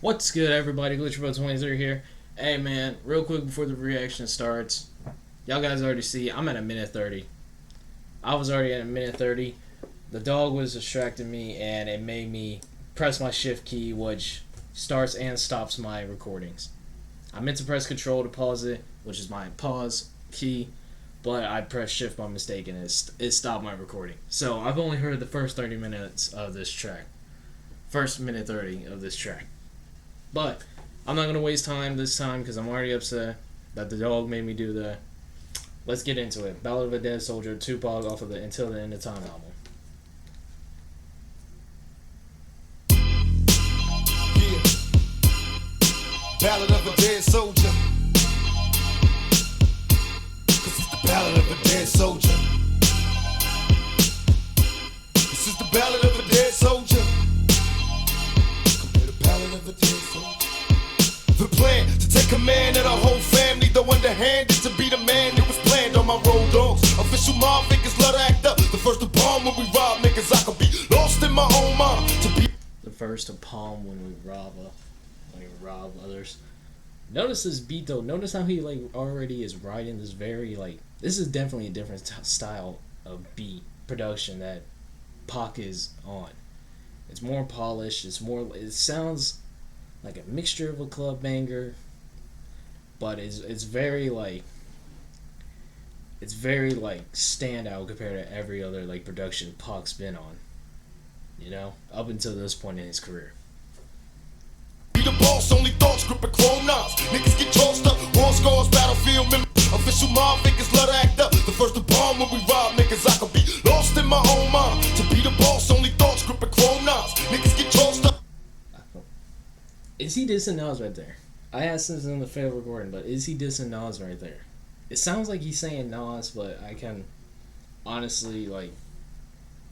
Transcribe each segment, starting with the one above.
What's good, everybody? GlitcherBro23 here. Hey, man, real quick before the reaction starts, y'all guys already see I'm at a minute 30. I was already at a minute 30. The dog was distracting me, and it made me press my shift key, which starts and stops my recordings. I meant to press control to pause it, which is my pause key, but I pressed shift by mistake, and it stopped my recording. So I've only heard the first 30 minutes of this track. First minute 30 of this track. But I'm not going to waste time this time because I'm already upset that the dog made me do that. Let's get into it. Ballad of a Dead Soulja, Tupac off of the Until the End of Time album. Yeah. Ballad of a Dead Soulja. Cause it's the Ballad of a Dead Soulja. This is the Ballad of a Dead Soulja. The Ballad of a Dead Soulja. The plan to take command of the whole family, though underhanded to be the man that was planned on my road dogs. Official mob figures love to act up. The first to bomb when we rob niggas, I could be lost in my own mind. To be the first to palm when we rob others. Notice this beat though. Notice how he already is riding this very this is definitely a different style of beat production that Pac is on. It's more polished. It sounds like a mixture of a club banger, but it's very standout compared to every other production Pac's been on. You know, up until this point in his career. Be the boss, only thoughts gripping chrome knives. Niggas get tossed up, war scars, battlefield memory. Official mob figures love to act up. The first to bomb when we rob niggas, I could be lost in my own mind. To be the boss, only thoughts gripping chrome knives. Niggas get tossed up. Is he dissing Nas right there? I asked this in the failed recording, but is he dissing Nas right there? It sounds like he's saying Nas, but I can honestly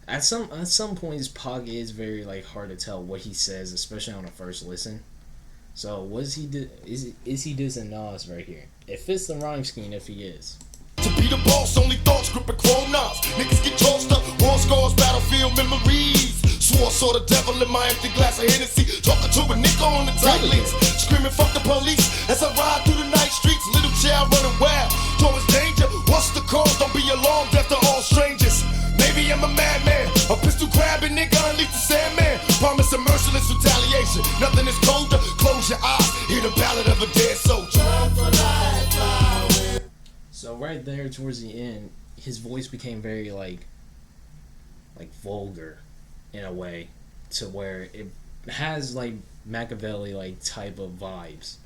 at some points Pac is very hard to tell what he says, especially on a first listen. So is he dissing Nas right here? It fits the rhyme scheme if he is. To be the boss, only thoughts gripping chrome knives. Niggas get tossed up, war scars, battlefield memories. Swore saw the devil in my empty glass of Hennessy. Talking to a nigga on the tight links, screaming fuck the police as I ride through the night streets. Little child running wild towards danger. What's the cause? Don't be alarmed after all strangers. Maybe I'm a madman, a pistol grabbing nigga, unleash the Sandman. Promise a merciless retaliation. Nothing is colder. Close your eyes, hear the ballad of a dead soldier. So right there towards the end, his voice became very vulgar in a way, to where it has Machiavelli type of vibes,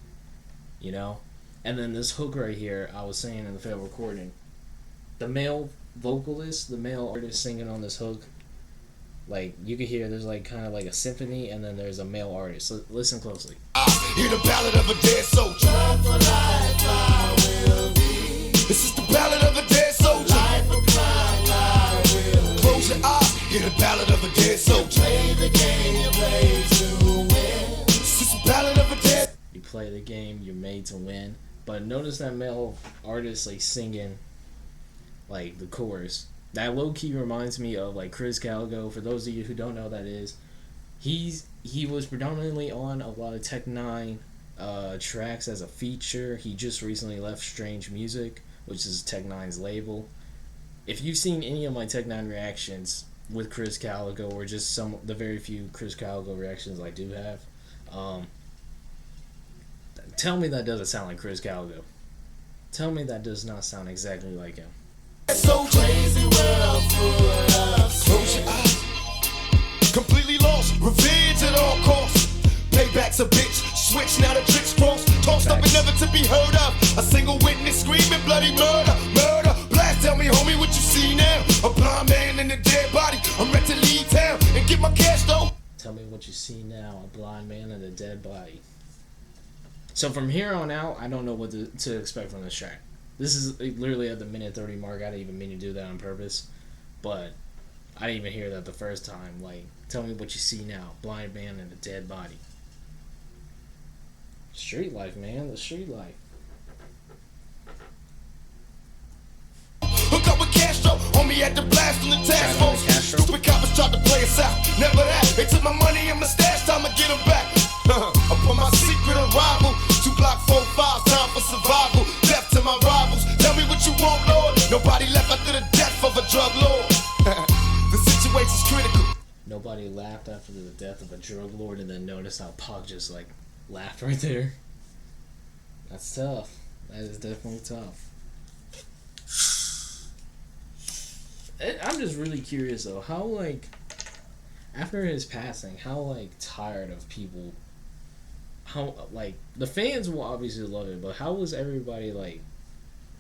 you know. And then this hook right here, I was saying in the failed recording, the male vocalist, the male artist singing on this hook, you can hear there's kind of a symphony, and then there's a male artist. So listen closely. Hear the ballad of a dead soldier. For life I will be. This is the ballad of a dead soldier. Life of crime I will close your eyes. Hear the ballad of a dead soldier. Play the game you play to win. This is the ballad of a dead. You play the game you're made to win. But notice that male artist singing the chorus. That low key reminds me of Chris Caligo. For those of you who don't know who that is, he was predominantly on a lot of Tech Nine tracks as a feature. He just recently left Strange Music, which is Tech Nine's label. If you've seen any of my Tech Nine reactions with Chris Caligo, or just the very few Chris Caligo reactions I do have, tell me that doesn't sound like Chris Caligo. Tell me that does not sound exactly like him. So crazy world full of close your eyes. Completely lost, revenge at all costs. Payback's a bitch, switch now the tricks cross. Tossed up and never to be heard of. A single witness screaming bloody murder, murder. Blast, tell me homie what you see now. A blind man in a dead body. I'm ready to leave town and get my cash though. Tell me what you see now, a blind man in a dead body. So from here on out, I don't know what to expect from this track. This is literally at the minute 30 mark. I didn't even mean to do that on purpose, but I didn't even hear that the first time. Tell me what you see now, blind man in a dead body. Street life, man, the street life. Hook up with Castro, homie at the blast from the task force. Stupid coppers tried to play us out, never that. They took my money and my stash, time to get them back. I put my everybody laughed after the death of a drug lord, and then notice how Pac just like laughed right there. That's tough. That is definitely tough. I'm just really curious though, how like after his passing, how like tired of people, how like the fans will obviously love it, but how was everybody like?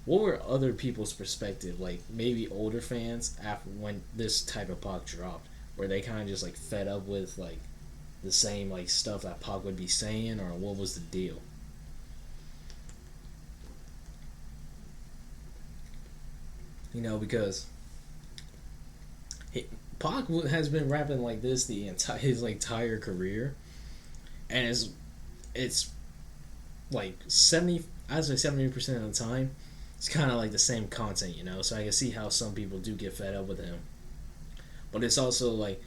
What were other people's perspective, like maybe older fans after when this type of Pac dropped? Were they kind of just like fed up with like the same like stuff that Pac would be saying, or what was the deal? You know, because Pac has been rapping like this the entire his like entire career, and it's like 70, I'd say 70% of the time, it's kind of like the same content, you know. So I can see how some people do get fed up with him, but it's also like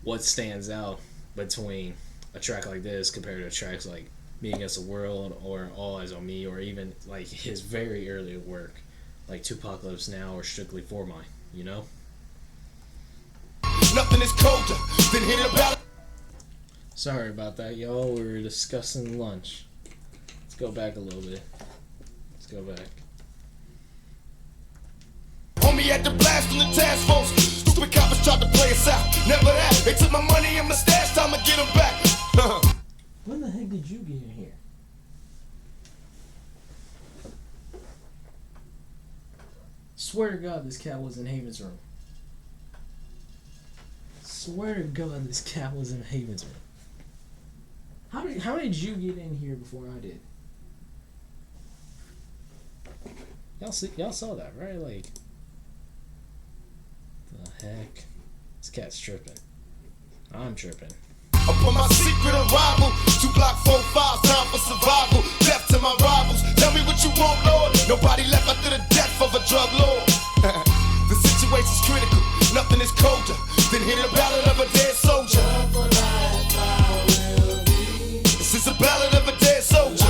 what stands out between a track like this compared to tracks like Me Against the World or All Eyes on Me, or even like his very early work like Tupacalypse Now or Strictly For Mine, you know. Nothing is colder than hitting a ballad. Sorry about that, y'all. We were discussing lunch. Let's go back a little bit. Let's go back. Homie had to blast from the task force. Stupid coppers tried to play us out. Never that. They took my money and my stash. Time to get them back. When the heck did you get in here? Swear to God, this cat was in Haven's room. Swear to God, this cat was in Haven's room. How did you get in here before I did? Y'all saw that, right? Like, the heck? This cat's tripping. I'm tripping. Upon my secret arrival, 2 block 4-5, time for survival. Death to my rivals. Tell me what you want, Lord. Nobody left after the death of a drug lord. The situation's critical. Nothing is colder than hearing a ballad of a dead soldier. This is a ballad of a dead soldier.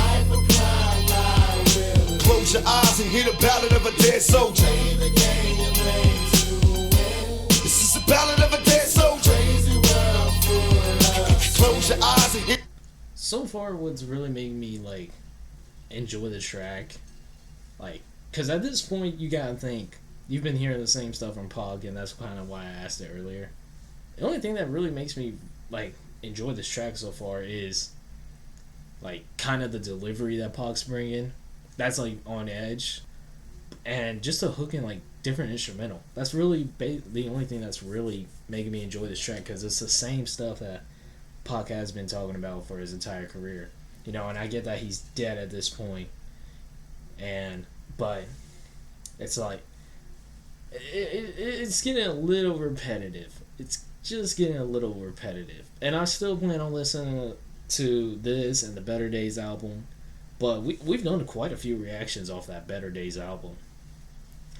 Close your eyes and hear the ballad of a dead soldier. This is a ballad of a dead soldier. Close your eyes and hear. So far, what's really making me like enjoy the track, like, because at this point you gotta think you've been hearing the same stuff from Pac, and that's kind of why I asked it earlier. The only thing that really makes me like enjoy this track so far is like kind of the delivery that Pac's bringing. That's like on edge, and just the hook and like different instrumental. That's really the only thing that's really making me enjoy this track, because it's the same stuff that Pac has been talking about for his entire career, you know. And I get that he's dead at this point, but it's like it's getting a little repetitive. It's just getting a little repetitive, and I still plan on listening to this and the Better Days album. But we've done quite a few reactions off that Better Days album,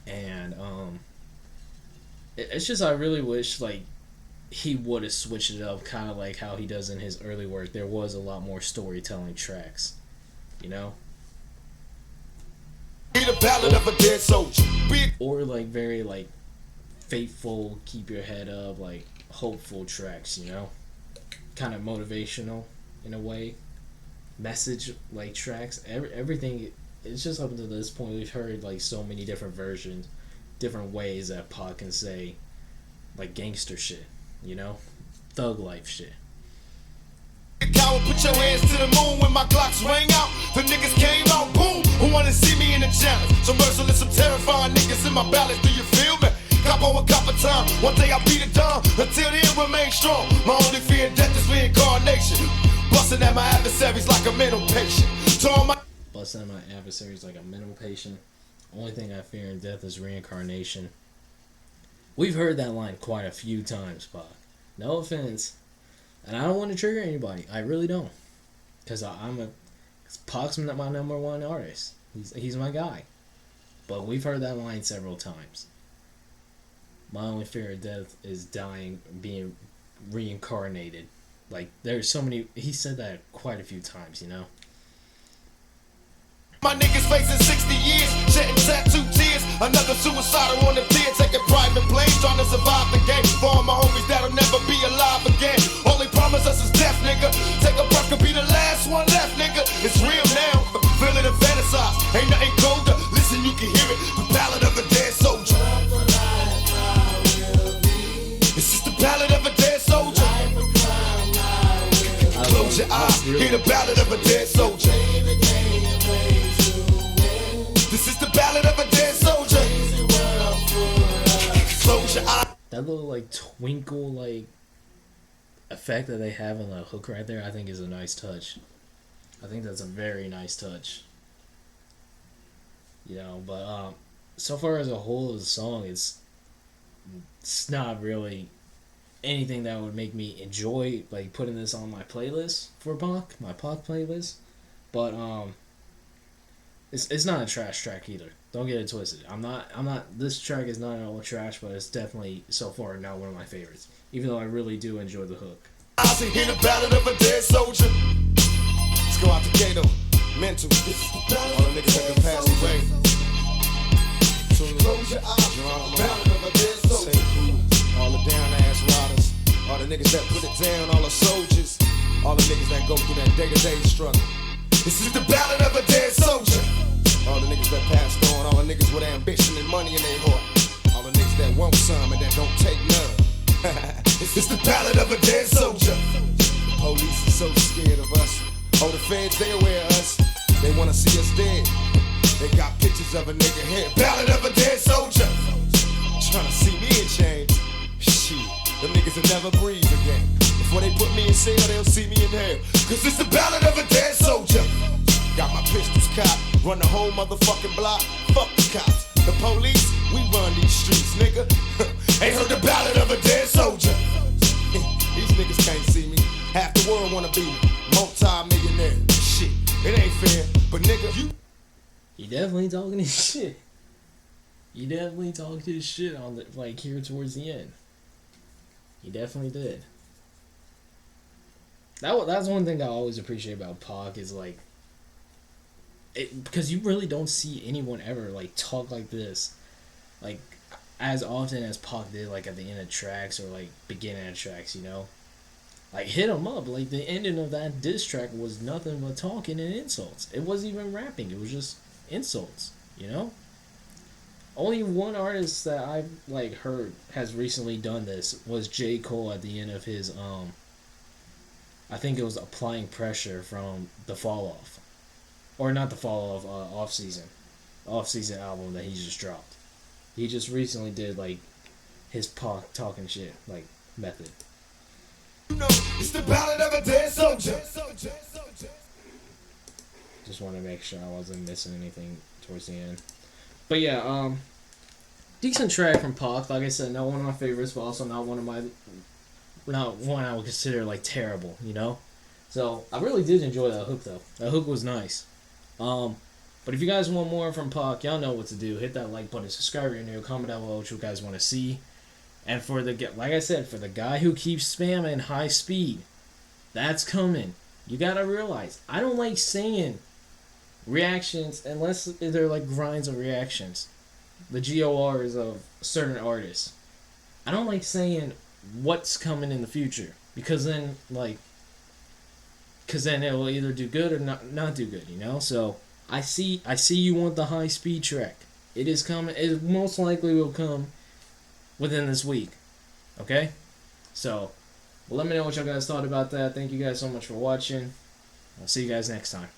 and it's just I really wish like he would have switched it up, kind of like how he does in his early work. There was a lot more storytelling tracks, you know. The ballad of a dead soldier. Or like very like faithful, keep your head up, like hopeful tracks, you know, kind of motivational in a way. Message like tracks, everything. It's just up until this point we've heard like so many different versions, different ways that Pac can say like gangster shit, you know, thug life shit. Coward, put your hands to the moon when my Glocks rang out. The niggas came out, boom. Who wanna see me in the challenge? Some merciless, some terrifying niggas in my ballads. Do you feel me? Cop over cop of time. One day I'll be the dawn. Until then, remain strong. My only fear in death is reincarnation. Busting at my adversaries like a mental patient. Busting at my adversaries like a mental patient. Only thing I fear in death is reincarnation. We've heard that line quite a few times, Pac. No offense. And I don't want to trigger anybody. I really don't. Because Pac's my number one artist. He's my guy. But we've heard that line several times. My only fear of death is dying, being reincarnated. Like, there's so many... He said that quite a few times, you know? My niggas facing 60 years, shedding tattoo tears. Another suicidal on the pier, taking private planes, trying to survive the game. For all my homies that'll never be alive again. Only promise us is death, nigga. Take a breath, could be the last one left, nigga. It's real now, feel it and fantasize. Ain't nothing colder, listen, you can hear it. The ballad of a dead soldier. It's just the ballad of a dead soldier. Close your eyes, hear the ballad of a dead soldier. This is the ballad of a dead soldier. Close your eyes. That little like twinkle like effect that they have on the hook right there, I think is a nice touch. I think that's a very nice touch. You know, but so far as a whole of the song, it's not really anything that would make me enjoy like putting this on my playlist for Pac, my Pac playlist. But it's not a trash track either. Don't get it twisted. I'm not. This track is not at all trash, but it's definitely so far not one of my favorites. Even though I really do enjoy the hook. I see hear the ballad of a dead soldier. Let's go out to Gato. Mental. All the niggas that can pass away. Close your eyes. Ballad of a dead soldier. All the down ass riders. All the niggas that put it down. All the soldiers. All the niggas that go through that day-to-day struggle. This is the ballad of a dead soldier. All the niggas that passed on. All the niggas with ambition and money in their heart. All the niggas that want some and that don't take none. It's the ballad of a dead soldier. The police are so scared of us. Oh, the feds, they aware of us. They wanna see us dead. They got pictures of a nigga head. Ballad of a dead soldier. Tryna see me in chains. Shit, them niggas will never breathe again. Before they put me in cell, they'll see me in hell. Cause it's the ballad of a dead soldier. Got my pistols cocked, run the whole motherfucking block. Fuck the cops. The police, we run these streets, nigga. Ain't heard the ballad of a dead soldier. These niggas can't see me. Half the world wanna be multi-millionaire. Shit, it ain't fair, but nigga, you. He definitely talking his shit. He definitely talked his shit on the like here towards the end. He definitely did. That's one thing I always appreciate about Pac is like. Because you really don't see anyone ever like talk like this, like as often as Pac did, like at the end of tracks or like beginning of tracks, you know, like hit him up. Like the ending of that diss track was nothing but talking and insults. It wasn't even rapping. It was just insults, you know. Only one artist that I've like heard has recently done this was J. Cole at the end of his I think it was Applying Pressure from The Fall Off. Or not The Fall Off, off-season album that he just dropped. He just recently did like his Pac talking shit like method. You know, it's the ballad of a dead soldier. Just want to make sure I wasn't missing anything towards the end. But yeah, decent track from Pac. Like I said, not one of my favorites, but also not one I would consider like terrible, you know. So I really did enjoy that hook though. That hook was nice. But if you guys want more from Pac, y'all know what to do. Hit that like button, subscribe if you're new, comment down below what you guys want to see. And for the like I said, for the guy who keeps spamming high speed, that's coming. You gotta realize, I don't like saying reactions unless they're like grinds of reactions. The GORs of certain artists. I don't like saying what's coming in the future because then it will either do good or not do good, you know? So I see you want the high speed track. It is coming. It most likely will come within this week. Okay? So let me know what y'all guys thought about that. Thank you guys so much for watching. I'll see you guys next time.